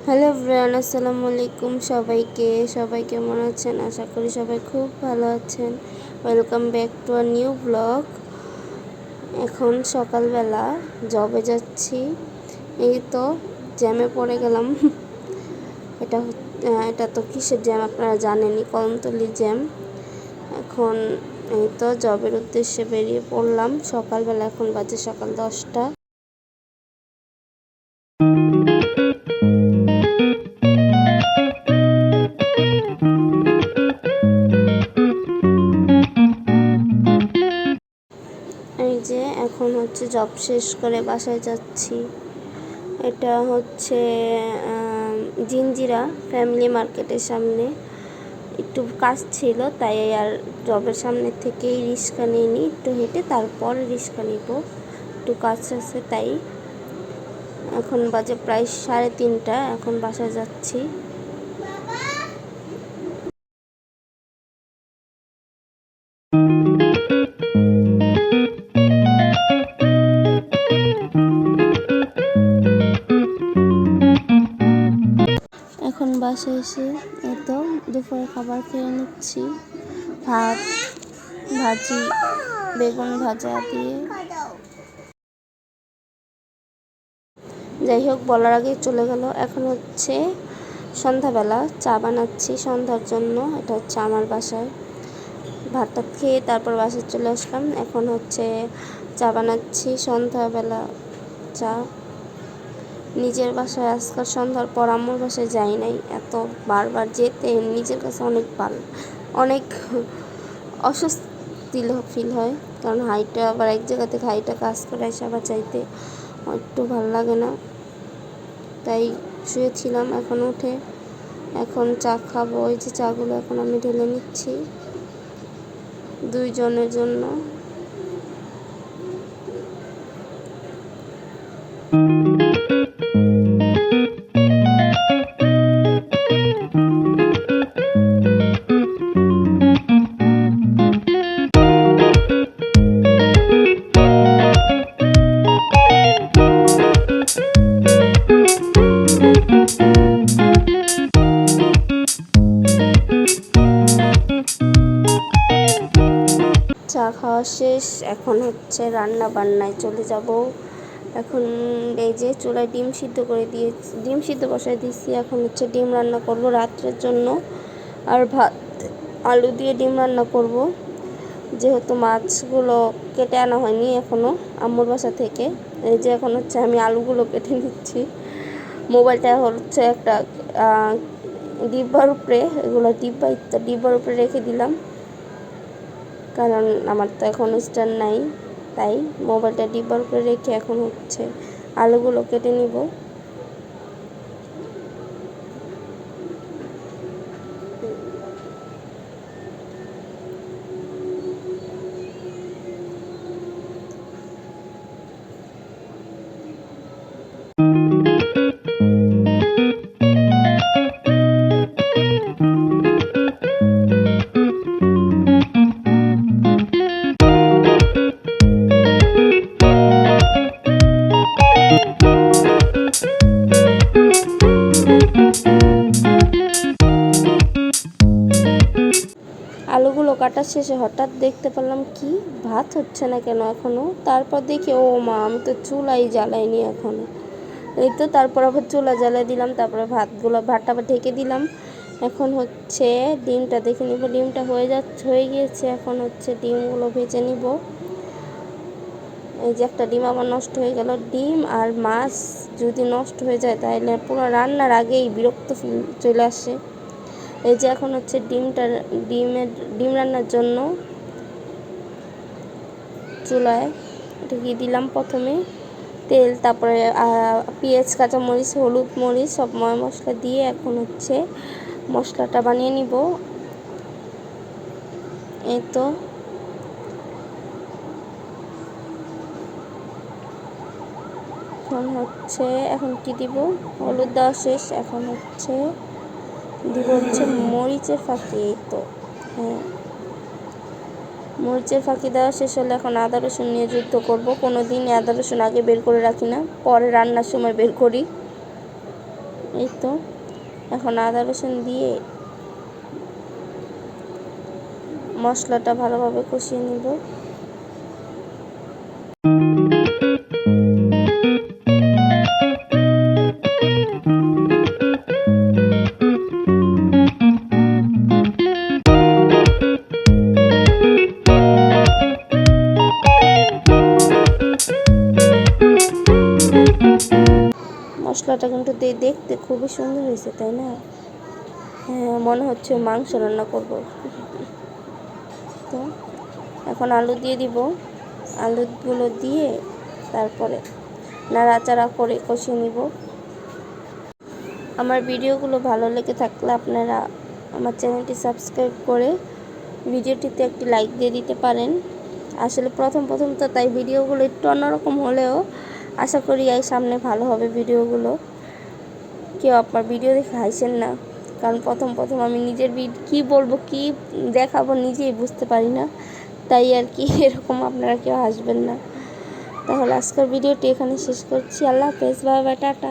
Hello everyone, আসসালামু আলাইকুম সবাই কেমন আছেন? আশা করি সবাই খুব ভালো আছেন। Welcome back to a new blog. এখন সকালবেলা জবে যাচ্ছি। এই তো জ্যামে পড়ে গেলাম। এটা এটা তো কিসের জ্যাম আপনারা জানেনই, কলমতলি জ্যাম। এখন এই তো জবের উদ্দেশ্যে বেরিয়ে পড়লাম সকালবেলা। এখন বাজে সকাল 10টা। এই যে এখন হচ্ছে জব শেষ করে বাসায় যাচ্ছি। এটা হচ্ছে জিঞ্জিরা ফ্যামিলি মার্কেটের সামনে। একটু কাজ ছিল, তাই আর জবের সামনে থেকেই রিক্সা নিয়ে নিই, একটু হেঁটে তারপর রিক্সা নিব। একটু কাজ আছে তাই। এখন বাজে প্রায় 3:30। এখন বাসায় যাচ্ছি। এখন বাসায় এসে এত দুপুরে খাবার খেয়ে নিচ্ছি। ভাত, ভাজি, বেগুন ভাজা দিয়ে। যাই হোক, বলার আগে চলে গেল। এখন হচ্ছে সন্ধ্যাবেলা, চা বানাচ্ছি সন্ধ্যার জন্য। এটা হচ্ছে আমার বাসায়। ভাতটা খেয়ে তারপর বাসায় চলে আসলাম। এখন হচ্ছে চা বানাচ্ছি সন্ধ্যাবেলা। চা নিজের বাসায় আজকাল সন্ধ্যার পর আম্মুর বাসায় যাই নাই। এত বারবার যেতে নিজের কাছে অনেক অস্বস্তি ফিল হয়। কারণ হাইটা আবার এক জায়গা থেকে হাইটা কাজ করে এসে আবার চাইতে একটু ভালো লাগে না। তাই শুয়েছিলাম, এখন উঠে এখন চা খাবো। ওই যে চাগুলো এখন আমি ঢেলে নিচ্ছি 2 জনের জন্য। চা খাওয়া শেষ। এখন হচ্ছে রান্না বান্নায় চলে যাব। এখন এই যে চুলায় ডিম সিদ্ধ বসায় দিয়েছি। এখন হচ্ছে ডিম রান্না করব রাত্রের জন্য। আর ভাত, আলু দিয়ে ডিম রান্না করব। যেহেতু মাছগুলো কেটে আনা হয়নি এখনও আম্মুর বাসা থেকে। এই যে এখন হচ্ছে আমি আলুগুলো কেটে নিচ্ছি। মোবাইলটা হচ্ছে একটা ডিব্বার উপরে, এগুলো ডিব্বার উপরে রেখে দিলাম, কারণ আমার তো এখন স্ট্যান্ড নাই। তাই মোবাইলটা ডিব্বার উপরে রেখে এখন হচ্ছে আলুগুলো কেটে নিব। আলুগুলো কাটা শেষে হঠাৎ দেখতে পেলাম কি ভাত হচ্ছে না কেন এখনও। তারপর দেখি ও মা, আমি তো চুলাই জ্বালাইনি এখনও। এই তো তারপর আবার চুলা জ্বালাই দিলাম। তারপরে ভাতটা আবার ঢেকে দিলাম। এখন হচ্ছে ডিমটা দেখে নিব। ডিমটা হয়ে গিয়েছে। এখন হচ্ছে ডিমগুলো ভেজে নিব। এই যে একটা ডিম আমার নষ্ট হয়ে গেল। ডিম আর মাছ যদি নষ্ট হয়ে যায় তাহলে পুরো রান্নার আগেই বিরক্ত ফিল চলে আসে। এই যে এখন হচ্ছে ডিম রান্নার জন্য চুলায় এটা দিয়ে দিলাম প্রথমে তেল, তারপরে পেঁয়াজ, কাঁচামরিচ, হলুদ, মরিচ সব মশলা দিয়ে এখন হচ্ছে মশলাটা বানিয়ে নিব। এই তো এখন কি দিব, হলুদ দেওয়া শেষ। এখন হচ্ছে দিব হচ্ছে মরিচের ফাঁকি। এই তো হ্যাঁ, মরিচের ফাঁকি দেওয়া শেষ হলে এখন আদা রসুন নিয়ে যুদ্ধ করব। কোনো দিন আদা রসুন আগে বের করে রাখি না, পরে রান্নার সময় বের করি। এই তো এখন আদা রসুন দিয়ে মশলাটা ভালোভাবে কষিয়ে নিব। মশলাটা কিন্তু দেখতে খুবই সুন্দর হয়েছে, তাই না? হ্যাঁ, মনে হচ্ছে মাংস রান্না করব। তো এখন আলু দিয়ে দিব। আলুগুলো দিয়ে তারপরে নাড়াচাড়া করে কষিয়ে নিব। আমার ভিডিওগুলো ভালো লেগে থাকলে আপনারা আমার চ্যানেলটি সাবস্ক্রাইব করে ভিডিওটিতে একটি লাইক দিয়ে দিতে পারেন। আসলে প্রথম তো তাই ভিডিওগুলো একটু অন্যরকম হলেও আশা করি এই সামনে ভালো হবে ভিডিওগুলো। কেউ আপনার ভিডিও দেখে হাসেন না, কারণ প্রথম আমি নিজের কী বলবো কী দেখাবো নিজেই বুঝতে পারি না, তাই আর কি এরকম আপনারা কেউ হাসবেন না। তাহলে আজকের ভিডিওটি এখানে শেষ করছি। আল্লাহ হাফেজ, বাই বাই, টাটা।